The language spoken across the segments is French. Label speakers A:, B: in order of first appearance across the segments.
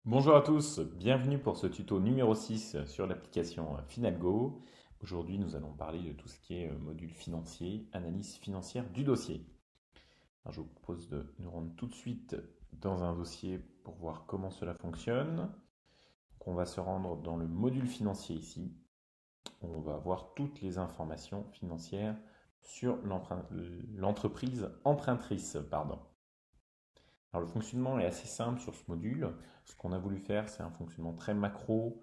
A: Bonjour à tous, bienvenue pour ce tuto numéro 6 sur l'application Finalgo. Aujourd'hui, nous allons parler de tout ce qui est module financier, analyse financière du dossier. Alors, je vous propose de nous rendre tout de suite dans un dossier pour voir comment cela fonctionne. Donc, on va se rendre dans le module financier ici. On va voir toutes les informations financières sur l'entreprise empruntrice. Alors, le fonctionnement est assez simple sur ce module. Ce qu'on a voulu faire, c'est un fonctionnement très macro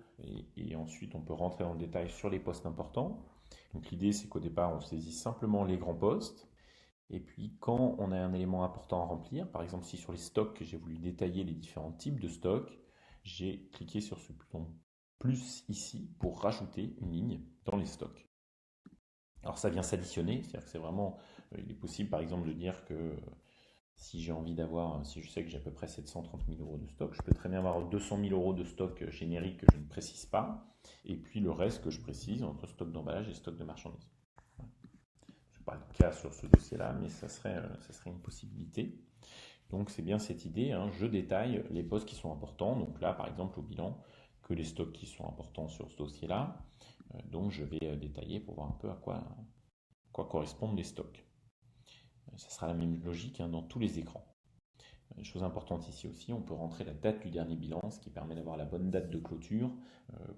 A: et ensuite on peut rentrer dans le détail sur les postes importants. Donc l'idée, c'est qu'au départ, on saisit simplement les grands postes. Et puis quand on a un élément important à remplir, par exemple si sur les stocks, j'ai voulu détailler les différents types de stocks, j'ai cliqué sur ce bouton plus ici pour rajouter une ligne dans les stocks. Alors ça vient s'additionner, c'est-à-dire que c'est vraiment, il est possible par exemple de dire que si j'ai envie d'avoir, si je sais que j'ai à peu près 730 000 euros de stock, je peux très bien avoir 200 000 euros de stock générique que je ne précise pas, et puis le reste que je précise entre stock d'emballage et stock de marchandises. Ce n'est pas le cas sur ce dossier-là, mais ça serait une possibilité. Donc c'est bien cette idée, hein, je détaille les postes qui sont importants, donc là par exemple au bilan, que les stocks qui sont importants sur ce dossier-là, donc je vais détailler pour voir un peu à quoi correspondent les stocks. Ça sera la même logique hein, dans tous les écrans. Chose importante ici aussi, on peut rentrer la date du dernier bilan, ce qui permet d'avoir la bonne date de clôture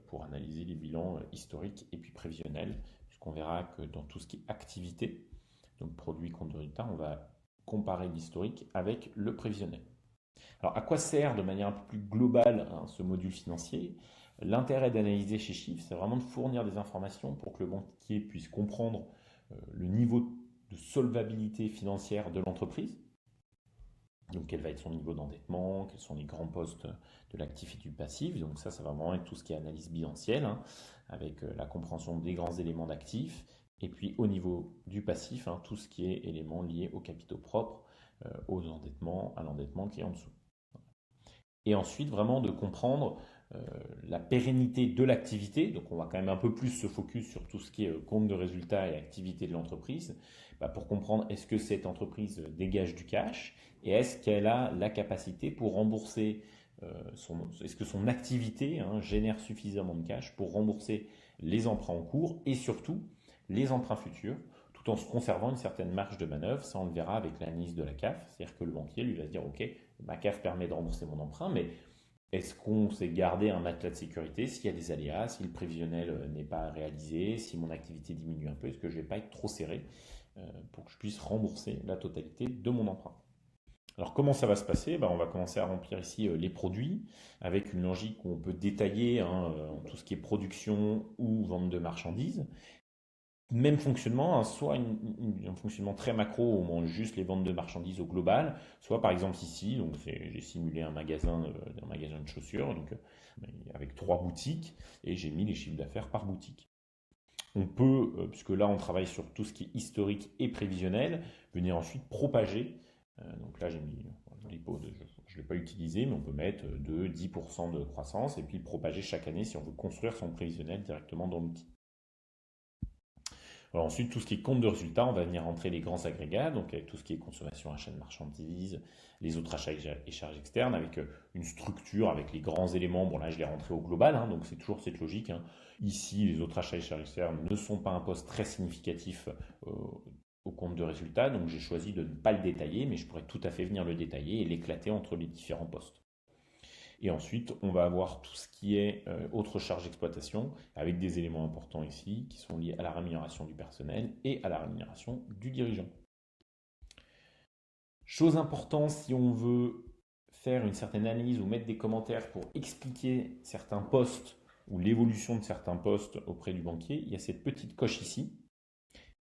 A: pour analyser les bilans historiques et puis prévisionnels, puisqu'on verra que dans tout ce qui est activité, donc produit, compte de résultat, on va comparer l'historique avec le prévisionnel. Alors à quoi sert de manière un peu plus globale hein, ce module financier? L'intérêt d'analyser chez Chiffre, c'est vraiment de fournir des informations pour que le banquier puisse comprendre le niveau de solvabilité financière de l'entreprise. Donc, quel va être son niveau d'endettement, quels sont les grands postes de l'actif et du passif. Donc, ça va vraiment être tout ce qui est analyse bilancielle, hein, avec la compréhension des grands éléments d'actifs. Et puis, au niveau du passif, hein, tout ce qui est éléments liés aux capitaux propres, aux endettements, à l'endettement qui est en dessous. Et ensuite, vraiment de comprendre euh, la pérennité de l'activité. Donc, on va quand même un peu plus se focus sur tout ce qui est compte de résultats et activité de l'entreprise, pour comprendre est-ce que cette entreprise dégage du cash et est-ce qu'elle a la capacité pour rembourser est-ce que son activité hein, génère suffisamment de cash pour rembourser les emprunts en cours et surtout les emprunts futurs, tout en se conservant une certaine marge de manœuvre. Ça, on le verra avec l'analyse de la CAF, c'est-à-dire que le banquier lui va se dire, OK, ma CAF permet de rembourser mon emprunt, mais est-ce qu'on s'est gardé un matelas de sécurité s'il y a des aléas, si le prévisionnel n'est pas réalisé, si mon activité diminue un peu, est-ce que je ne vais pas être trop serré pour que je puisse rembourser la totalité de mon emprunt? Alors comment ça va se passer? On va commencer à remplir ici les produits avec une logique où on peut détailler hein, tout ce qui est production ou vente de marchandises. Même fonctionnement, hein, soit un fonctionnement très macro où on mange juste les ventes de marchandises au global, soit par exemple ici, donc j'ai simulé un magasin de chaussures, donc avec trois boutiques, et j'ai mis les chiffres d'affaires par boutique. On peut, puisque là on travaille sur tout ce qui est historique et prévisionnel, venir ensuite propager. Donc là j'ai mis je ne l'ai pas utilisé, mais on peut mettre de 10% de croissance et puis le propager chaque année si on veut construire son prévisionnel directement dans l'outil. Alors ensuite, tout ce qui est compte de résultat, on va venir rentrer les grands agrégats, donc avec tout ce qui est consommation, achat de marchandises, les autres achats et charges externes, avec une structure, avec les grands éléments. Bon là, je l'ai rentré au global, hein, donc c'est toujours cette logique, hein. Ici, les autres achats et charges externes ne sont pas un poste très significatif euh, au compte de résultat, donc j'ai choisi de ne pas le détailler, mais je pourrais tout à fait venir le détailler et l'éclater entre les différents postes. Et ensuite, on va avoir tout ce qui est autres charges d'exploitation, avec des éléments importants ici, qui sont liés à la rémunération du personnel et à la rémunération du dirigeant. Chose importante, si on veut faire une certaine analyse ou mettre des commentaires pour expliquer certains postes ou l'évolution de certains postes auprès du banquier, il y a cette petite coche ici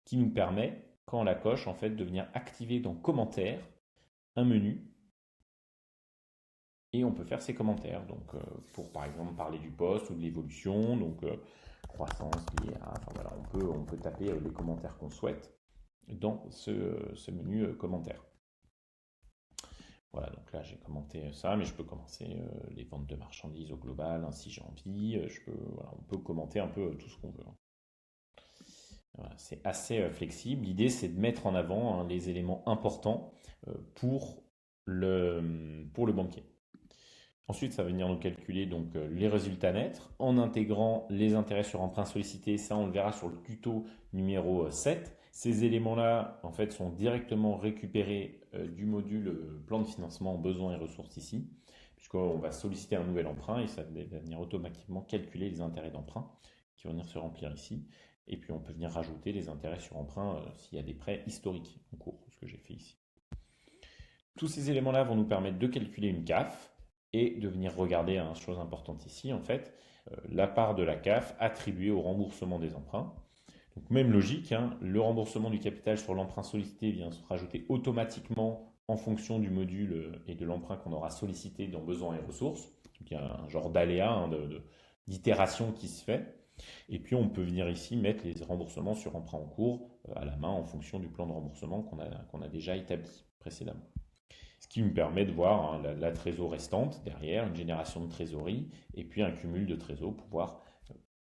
A: qui nous permet, quand on la coche, en fait, de venir activer dans commentaires un menu et on peut faire ses commentaires. Donc, pour par exemple parler du poste ou de l'évolution, donc croissance liée à. Enfin voilà, on peut taper les commentaires qu'on souhaite dans ce menu commentaires. Voilà, donc là j'ai commenté ça, mais je peux commencer les ventes de marchandises au global, hein, si j'ai envie. Voilà, on peut commenter un peu tout ce qu'on veut, hein. Voilà, c'est assez flexible. L'idée c'est de mettre en avant hein, les éléments importants pour pour le banquier. Ensuite, ça va venir nous calculer donc les résultats nets en intégrant les intérêts sur emprunt sollicités. Ça, on le verra sur le tuto numéro 7. Ces éléments-là, en fait, sont directement récupérés du module plan de financement besoins et ressources ici, puisqu'on va solliciter un nouvel emprunt et ça va venir automatiquement calculer les intérêts d'emprunt qui vont venir se remplir ici. Et puis, on peut venir rajouter les intérêts sur emprunt s'il y a des prêts historiques en cours, ce que j'ai fait ici. Tous ces éléments-là vont nous permettre de calculer une CAF et de venir regarder une chose importante ici, en fait, la part de la CAF attribuée au remboursement des emprunts. Donc même logique, hein, le remboursement du capital sur l'emprunt sollicité vient se rajouter automatiquement en fonction du module et de l'emprunt qu'on aura sollicité dans besoins et ressources. Donc il y a un genre d'aléa, hein, d'itération qui se fait. Et puis on peut venir ici mettre les remboursements sur emprunt en cours à la main en fonction du plan de remboursement qu'on a déjà établi précédemment. Ce qui me permet de voir hein, la trésorerie restante derrière, une génération de trésorerie et puis un cumul de trésor pour voir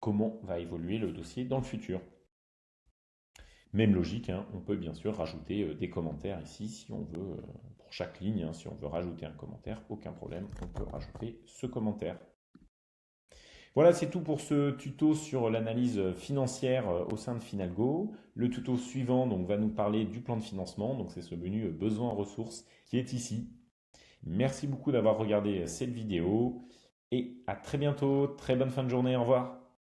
A: comment va évoluer le dossier dans le futur. Même logique, hein, on peut bien sûr rajouter des commentaires ici si on veut, pour chaque ligne, hein, si on veut rajouter un commentaire, aucun problème, on peut rajouter ce commentaire. Voilà, c'est tout pour ce tuto sur l'analyse financière au sein de Finalgo. Le tuto suivant donc, va nous parler du plan de financement, donc c'est ce menu besoins en ressources qui est ici. Merci beaucoup d'avoir regardé cette vidéo et à très bientôt, très bonne fin de journée, au revoir.